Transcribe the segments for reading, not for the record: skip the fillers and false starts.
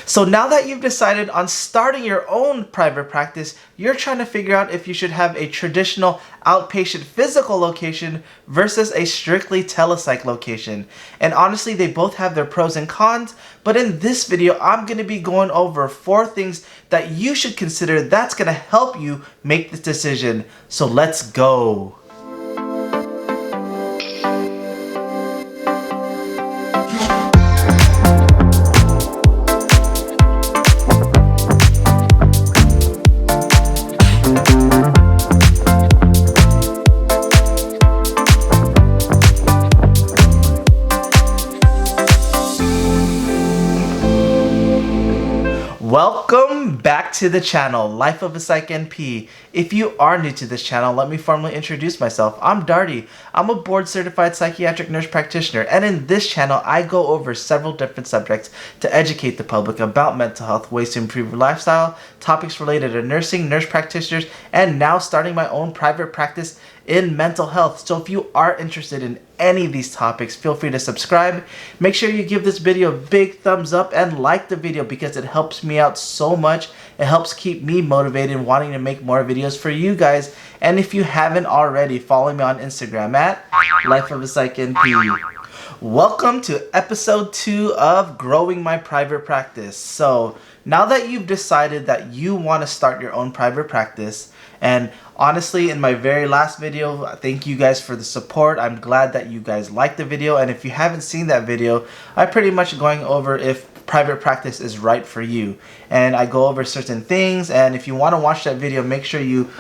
So now that you've decided on starting your own private practice, you're trying to figure out if you should have a traditional outpatient physical location versus a strictly telepsych location. And honestly, they both have their pros and cons, but in this video, I'm going to be going over 4 things that you should consider that's going to help you make this decision. So let's go. Welcome back to the channel, Life of a Psych NP. If you are new to this channel, let me formally introduce myself. I'm Darty. I'm a board-certified psychiatric nurse practitioner, and in this channel, I go over several different subjects to educate the public about mental health, ways to improve your lifestyle, topics related to nursing, nurse practitioners, and now starting my own private practice in mental health. So if you are interested in any of these topics, feel free to subscribe. Make sure you give this video a big thumbs up and like the video because it helps me out so much. It helps keep me motivated and wanting to make more videos for you guys. And if you haven't already, follow me on Instagram at Life of a Psych NP. Welcome to episode 2 of Growing My Private Practice. So now that you've decided that you want to start your own private practice, and honestly, in my very last video, thank you guys for the support. I'm glad that you guys liked the video. And if you haven't seen that video, I'm pretty much going over if private practice is right for you. And I go over certain things. And if you want to watch that video, make sure you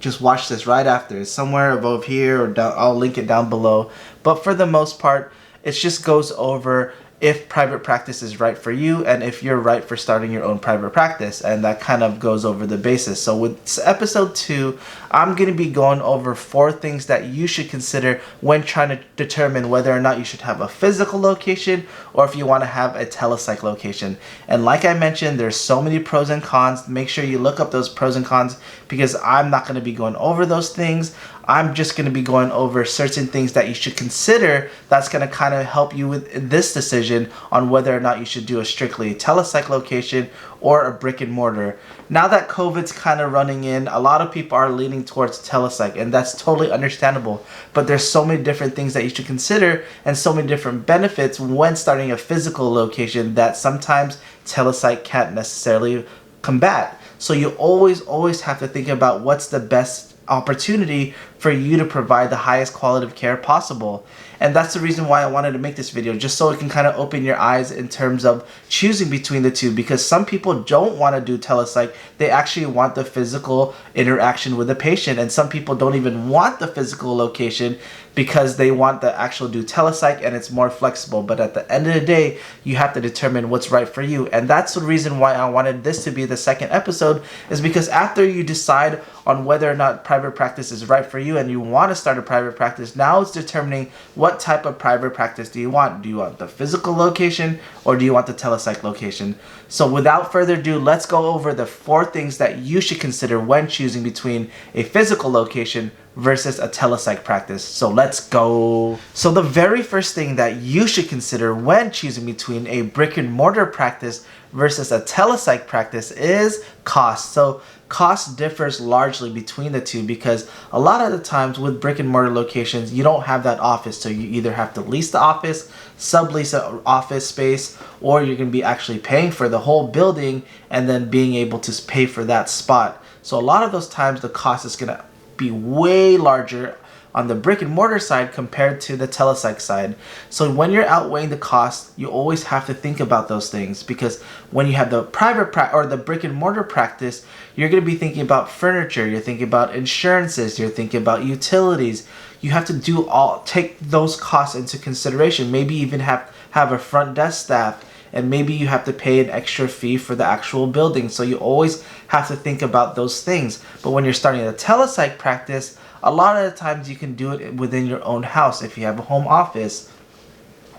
just watch this right after. It's somewhere above here or down. I'll link it down below. But for the most part, it just goes over if private practice is right for you and if you're right for starting your own private practice, and that kind of goes over the basis. So with episode 2, I'm going to be going over 4 things that you should consider when trying to determine whether or not you should have a physical location or if you want to have a telepsych location. And like I mentioned, there's so many pros and cons. Make sure you look up those pros and cons because I'm not going to be going over those things. I'm just going to be going over certain things that you should consider that's going to kind of help you with this decision on whether or not you should do a strictly telepsych location or a brick and mortar. Now that COVID's kind of running in, a lot of people are leaning towards telepsych, and that's totally understandable. But there's so many different things that you should consider and so many different benefits when starting a physical location that sometimes telepsych can't necessarily combat. So you always have to think about what's the best opportunity for you to provide the highest quality of care possible. And that's the reason why I wanted to make this video, just so it can kind of open your eyes in terms of choosing between the two, because some people don't want to do telepsych. They actually want the physical interaction with the patient, and some people don't even want the physical location because they want the actual do telepsych and it's more flexible. But at the end of the day, you have to determine what's right for you. And that's the reason why I wanted this to be the second episode, is because after you decide on whether or not private practice is right for you and you want to start a private practice, now it's determining what type of private practice do you want. Do you want the physical location or do you want the telepsych location? So without further ado, let's go over the 4 things that you should consider when choosing between a physical location versus a telepsych practice. So let's go. So the very first thing that you should consider when choosing between a brick and mortar practice versus a telepsych practice is cost. So cost differs largely between the two because a lot of the times with brick and mortar locations, you don't have that office. So you either have to lease the office, sublease an office space, or you're going to be actually paying for the whole building and then being able to pay for that spot. So a lot of those times the cost is going to be way larger on the brick and mortar side compared to the telepsych side. So when you're outweighing the cost, you always have to think about those things, because when you have the private or the brick and mortar practice, you're going to be thinking about furniture, you're thinking about insurances, you're thinking about utilities. You have to take those costs into consideration. Maybe even have a front desk staff, and maybe you have to pay an extra fee for the actual building. So you always have to think about those things. But when you're starting a telepsych practice, a lot of the times you can do it within your own house if you have a home office,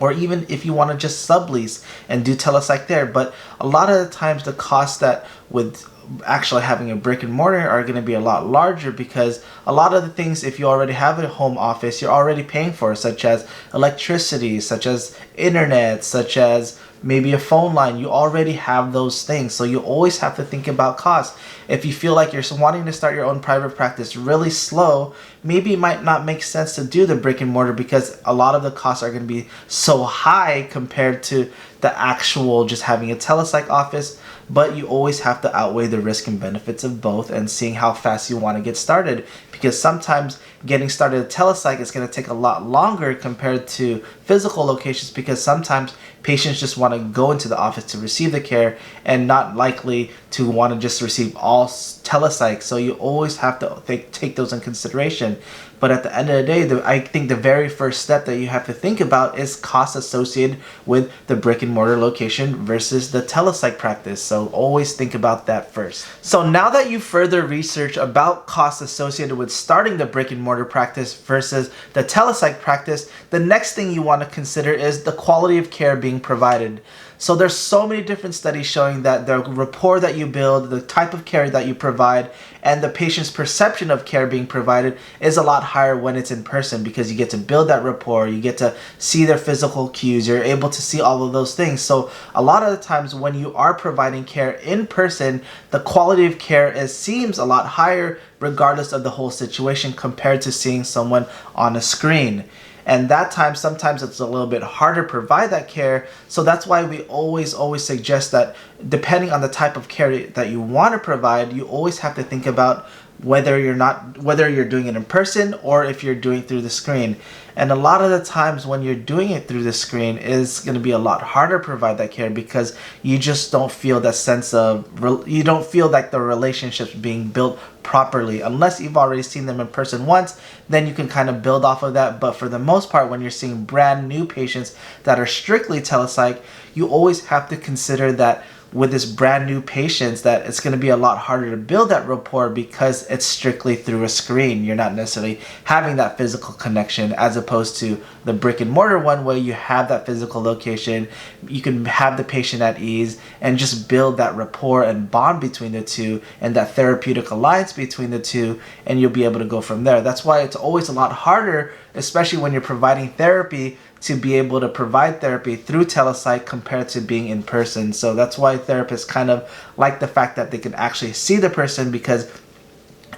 or even if you want to just sublease and do telepsych there. But a lot of the times the cost that with actually having a brick and mortar are going to be a lot larger, because a lot of the things, if you already have a home office, you're already paying for, such as electricity, such as internet, such as maybe a phone line. You already have those things, so you always have to think about cost. If you feel like you're wanting to start your own private practice really slow, maybe it might not make sense to do the brick and mortar, because a lot of the costs are going to be so high compared to the actual just having a telepsych office. But you always have to outweigh the risk and benefits of both, and seeing how fast you want to get started, because sometimes getting started at telepsych is going to take a lot longer compared to physical locations, because sometimes patients just want to go into the office to receive the care and not likely to want to just receive all telepsych. So you always have to take those in consideration. But at the end of the day, I think the very first step that you have to think about is costs associated with the brick and mortar location versus the telepsych practice. So always think about that first. So now that you further research about costs associated with starting the brick and mortar practice versus the telepsych practice, the next thing you want to consider is the quality of care being provided. So there's so many different studies showing that the rapport that you build, the type of care that you provide, and the patient's perception of care being provided is a lot higher when it's in person, because you get to build that rapport, you get to see their physical cues, you're able to see all of those things. So a lot of the times when you are providing care in person, the quality of care seems a lot higher regardless of the whole situation compared to seeing someone on a screen. And that time, sometimes it's a little bit harder to provide that care. So that's why we always suggest that depending on the type of care that you want to provide, you always have to think about whether you're doing it in person or if you're doing it through the screen. And a lot of the times when you're doing it through the screen, is going to be a lot harder to provide that care, because you just don't feel that sense of, you don't feel like the relationship's being built properly. Unless you've already seen them in person once, then you can kind of build off of that. But for the most part, when you're seeing brand new patients that are strictly telepsych, you always have to consider that with this brand new patients, that it's going to be a lot harder to build that rapport, because it's strictly through a screen. You're not necessarily having that physical connection, as opposed to the brick and mortar one, where you have that physical location, you can have the patient at ease and just build that rapport and bond between the two, and that therapeutic alliance between the two, and you'll be able to go from there. That's why it's always a lot harder, especially when you're providing therapy, to be able to provide therapy through telepsych compared to being in person. So that's why therapists kind of like the fact that they can actually see the person, because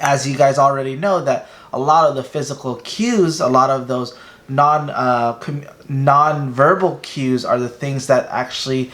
as you guys already know, that a lot of the physical cues, a lot of those non-verbal cues are the things that actually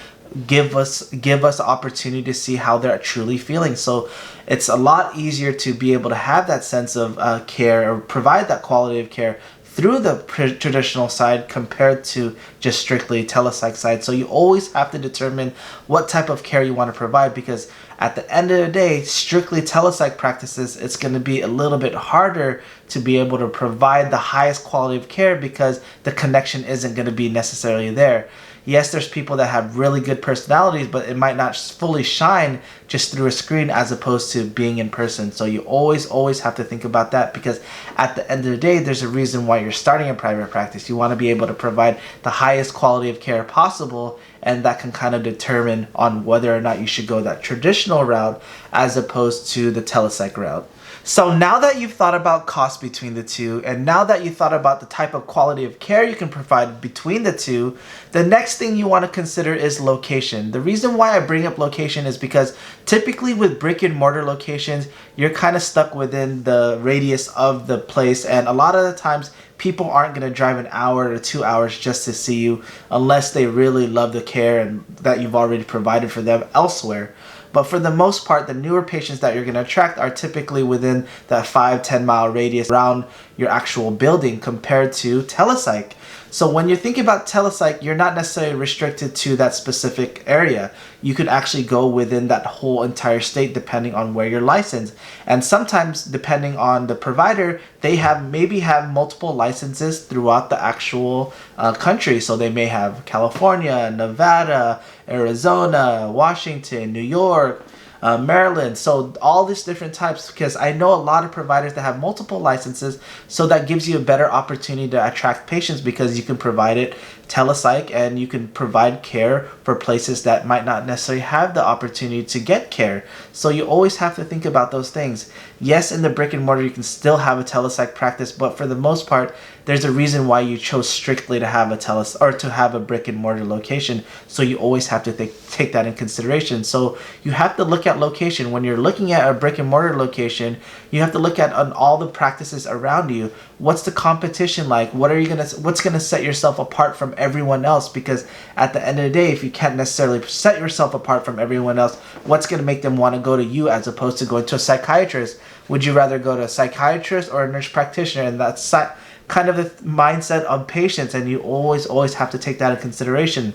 give us opportunity to see how they're truly feeling. So it's a lot easier to be able to have that sense of care, or provide that quality of care through the traditional side compared to just strictly telepsych side. So you always have to determine what type of care you want to provide, because at the end of the day, strictly telepsych practices, it's going to be a little bit harder to be able to provide the highest quality of care, because the connection isn't going to be necessarily there. Yes, there's people that have really good personalities, but it might not fully shine just through a screen as opposed to being in person. So you always have to think about that, because at the end of the day, there's a reason why you're starting a private practice. You want to be able to provide the highest quality of care possible, and that can kind of determine on whether or not you should go that traditional route as opposed to the telepsych route. So now that you've thought about cost between the two, and now that you've thought about the type of quality of care you can provide between the two, the next thing you want to consider is location. The reason why I bring up location is because typically with brick and mortar locations, you're kind of stuck within the radius of the place, and a lot of the times people aren't going to drive an hour or 2 hours just to see you, unless they really love the care and that you've already provided for them elsewhere. But for the most part, the newer patients that you're going to attract are typically within that 5-10 mile radius around your actual building, compared to telepsych. So when you're thinking about telepsych, you're not necessarily restricted to that specific area. You could actually go within that whole entire state depending on where you're licensed. And sometimes, depending on the provider, they maybe have multiple licenses throughout the actual country. So they may have California, Nevada, Arizona, Washington, New York, Maryland. So all these different types, because I know a lot of providers that have multiple licenses, so that gives you a better opportunity to attract patients because you can provide it telepsych and you can provide care for places that might not necessarily have the opportunity to get care. So you always have to think about those things. Yes, in the brick and mortar you can still have a telepsych practice, but for the most part there's a reason why you chose strictly to have a brick and mortar location. So you always have to take that in consideration. So you have to look at location. When you're looking at a brick and mortar location, you have to look at all the practices around you. What's the competition like? What's gonna set yourself apart from everyone else? Because at the end of the day, if you can't necessarily set yourself apart from everyone else, what's gonna make them want to go to you as opposed to going to a psychiatrist? Would you rather go to a psychiatrist or a nurse practitioner? And that's kind of the mindset of patients, and you always have to take that into consideration.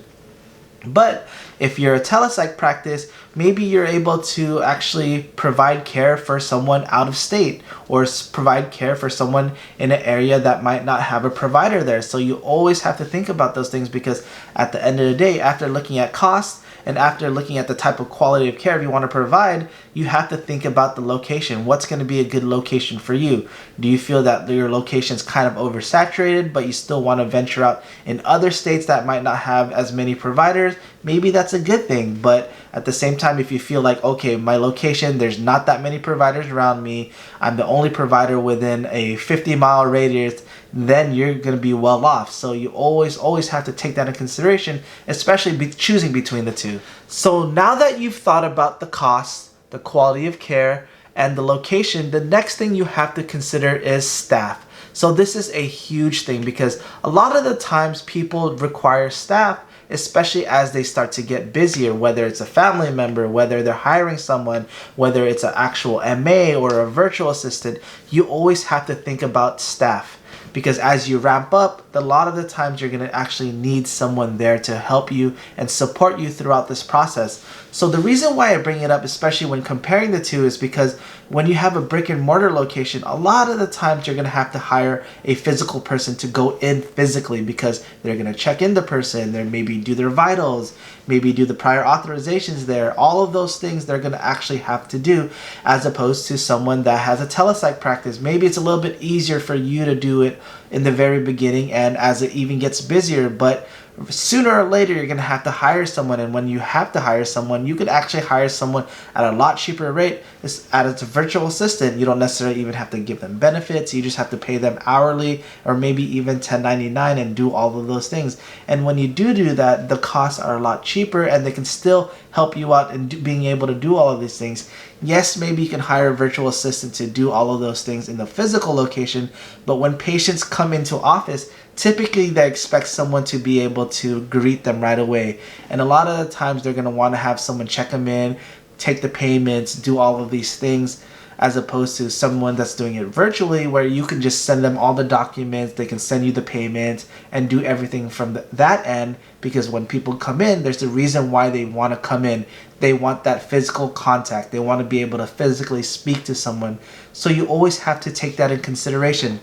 But if you're a telepsych practice, maybe you're able to actually provide care for someone out of state or provide care for someone in an area that might not have a provider there. So you always have to think about those things, because at the end of the day, after looking at costs and after looking at the type of quality of care you want to provide, you have to think about the location. What's going to be a good location for you? Do you feel that your location is kind of oversaturated, but you still want to venture out in other states that might not have as many providers? Maybe that's a good thing. But at the same time, if you feel like, okay, my location, there's not that many providers around me, I'm the only provider within a 50-mile radius, then you're going to be well off. So you always have to take that in consideration, especially choosing between the two. So now that you've thought about the cost, the quality of care, and the location, the next thing you have to consider is staff. So this is a huge thing, because a lot of the times people require staff, especially as they start to get busier, whether it's a family member, whether they're hiring someone, whether it's an actual MA or a virtual assistant. You always have to think about staff, because as you ramp up, a lot of the times you're going to actually need someone there to help you and support you throughout this process. So the reason why I bring it up, especially when comparing the two, is because when you have a brick and mortar location, a lot of the times you're going to have to hire a physical person to go in physically, because they're going to check in the person, they maybe do their vitals, maybe do the prior authorizations there. All of those things they're going to actually have to do, as opposed to someone that has a telepsych practice. Maybe it's a little bit easier for you to do it in the very beginning and as it even gets busier, but sooner or later you're going to have to hire someone. And when you have to hire someone, you could actually hire someone at a lot cheaper rate as a virtual assistant. You don't necessarily even have to give them benefits. You just have to pay them hourly or maybe even 1099 and do all of those things. And when you do that, the costs are a lot cheaper and they can still help you out in being able to do all of these things. Yes, maybe you can hire a virtual assistant to do all of those things in the physical location, but when patients come into office, typically they expect someone to be able to greet them right away. And a lot of the times they're going to want to have someone check them in, take the payments, do all of these things, as opposed to someone that's doing it virtually, where you can just send them all the documents, they can send you the payment and do everything from that end. Because when people come in, there's a reason why they want to come in. They want that physical contact. They want to be able to physically speak to someone. So you always have to take that in consideration.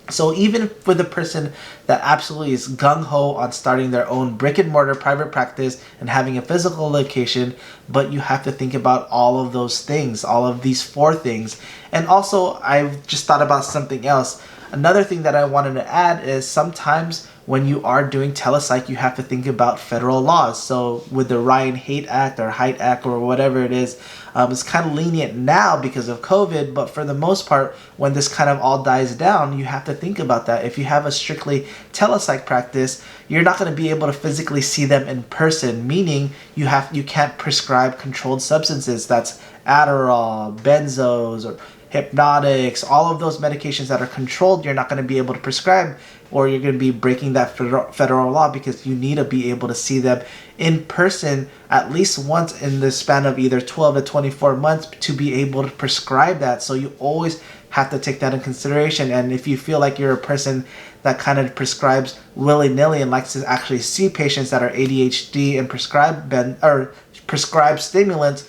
So even for the person that absolutely is gung-ho on starting their own brick and mortar private practice and having a physical location, but you have to think about all of those things, all of these 4 things. And also, I've just thought about something else. Another thing that I wanted to add is sometimes when you are doing telepsych, you have to think about federal laws. So with the Ryan Hate Act or Height Act or whatever it is, it's kind of lenient now because of COVID, but for the most part, when this kind of all dies down, you have to think about that. If you have a strictly telepsych practice, you're not going to be able to physically see them in person, meaning you can't prescribe controlled substances. That's Adderall, benzos, or hypnotics, all of those medications that are controlled, you're not going to be able to prescribe, or you're going to be breaking that federal law, because you need to be able to see them in person at least once in the span of either 12 to 24 months to be able to prescribe that. So you always have to take that in consideration. And if you feel like you're a person that kind of prescribes willy-nilly and likes to actually see patients that are ADHD and prescribe stimulants,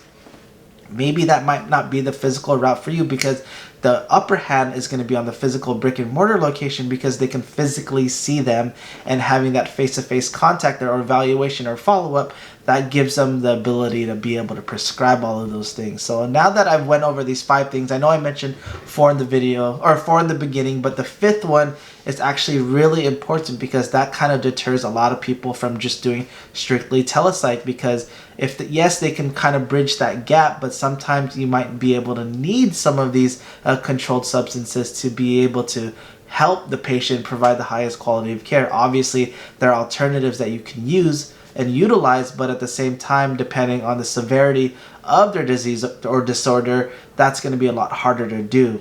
maybe that might not be the physical route for you, because the upper hand is going to be on the physical brick and mortar location, because they can physically see them, and having that face-to-face contact or evaluation or follow-up, that gives them the ability to be able to prescribe all of those things. So now that I've went over these 5 things, I know I mentioned 4 in the video, or 4 in the beginning, but the 5th one is actually really important because that kind of deters a lot of people from just doing strictly telepsych, because yes, they can kind of bridge that gap, but sometimes you might be able to need some of these controlled substances to be able to help the patient provide the highest quality of care. Obviously, there are alternatives that you can use and utilize, but at the same time, depending on the severity of their disease or disorder, that's going to be a lot harder to do.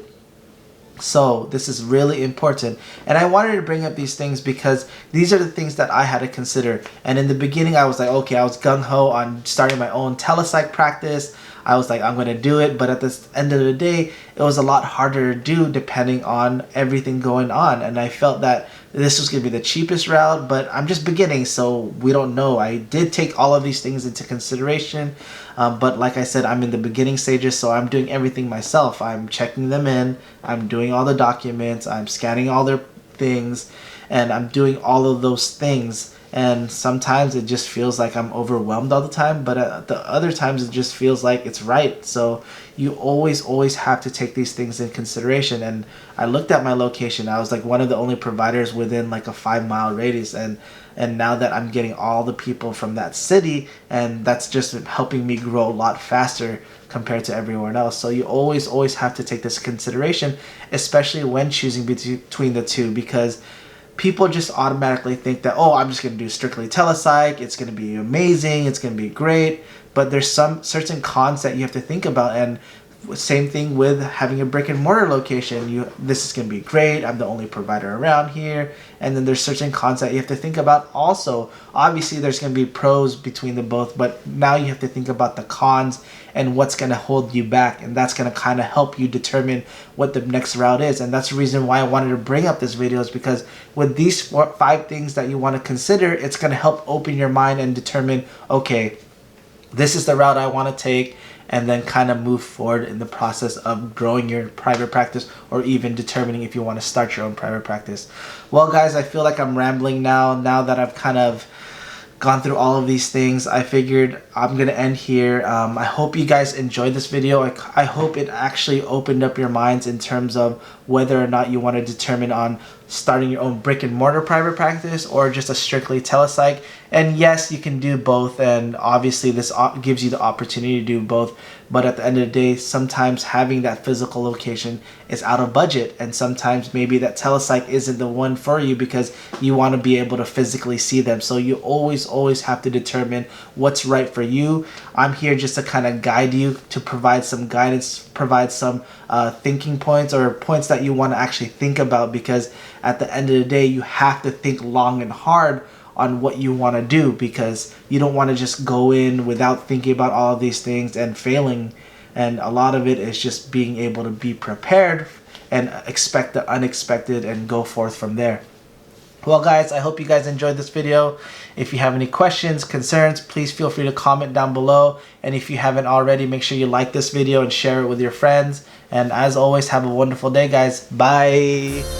So this is really important, and I wanted to bring up these things because these are the things that I had to consider. And in the beginning, I was like, okay, I was gung-ho on starting my own telepsych practice. I was like, I'm going to do it, but at the end of the day, it was a lot harder to do depending on everything going on. And I felt that this was going to be the cheapest route, but I'm just beginning, so we don't know. I did take all of these things into consideration, but like I said, I'm in the beginning stages, so I'm doing everything myself. I'm checking them in, I'm doing all the documents, I'm scanning all their things, and I'm doing all of those things. And sometimes it just feels like I'm overwhelmed all the time, but at the other times it just feels like it's right. So you always have to take these things in consideration. And I looked at my location. I was like one of the only providers within like a 5-mile radius, and now that I'm getting all the people from that city, and that's just helping me grow a lot faster compared to everyone else. So you always have to take this in consideration, especially when choosing between the two, because people just automatically think that, oh, I'm just going to do strictly telepsych, it's going to be amazing, it's going to be great, but there's some certain cons that you have to think about. And same thing with having a brick and mortar location. This is going to be great, I'm the only provider around here, and then there's certain cons that you have to think about also. Obviously there's going to be pros between the both, but now you have to think about the cons and what's going to hold you back, and that's going to kind of help you determine what the next route is. And that's the reason why I wanted to bring up this video, is because with these 5 things that you want to consider, it's going to help open your mind and determine, okay, this is the route I want to take, and then kind of move forward in the process of growing your private practice, or even determining if you want to start your own private practice. Well guys, I feel like I'm rambling now that I've kind of gone through all of these things. I figured I'm gonna end here. I hope you guys enjoyed this video. I hope it actually opened up your minds in terms of whether or not you want to determine on starting your own brick and mortar private practice or just a strictly telepsych. And yes, you can do both, and obviously this gives you the opportunity to do both, but at the end of the day, sometimes having that physical location is out of budget, and sometimes maybe that telepsych isn't the one for you because you want to be able to physically see them. So you always have to determine what's right for you. I'm here just to kind of guide you, to provide some guidance, provide some thinking points, or points that you want to actually think about, because at the end of the day, you have to think long and hard on what you want to do, because you don't want to just go in without thinking about all of these things and failing. And a lot of it is just being able to be prepared and expect the unexpected and go forth from there. Well guys, I hope you guys enjoyed this video. If you have any questions, concerns, please feel free to comment down below. And if you haven't already, make sure you like this video and share it with your friends. And as always, have a wonderful day guys. Bye!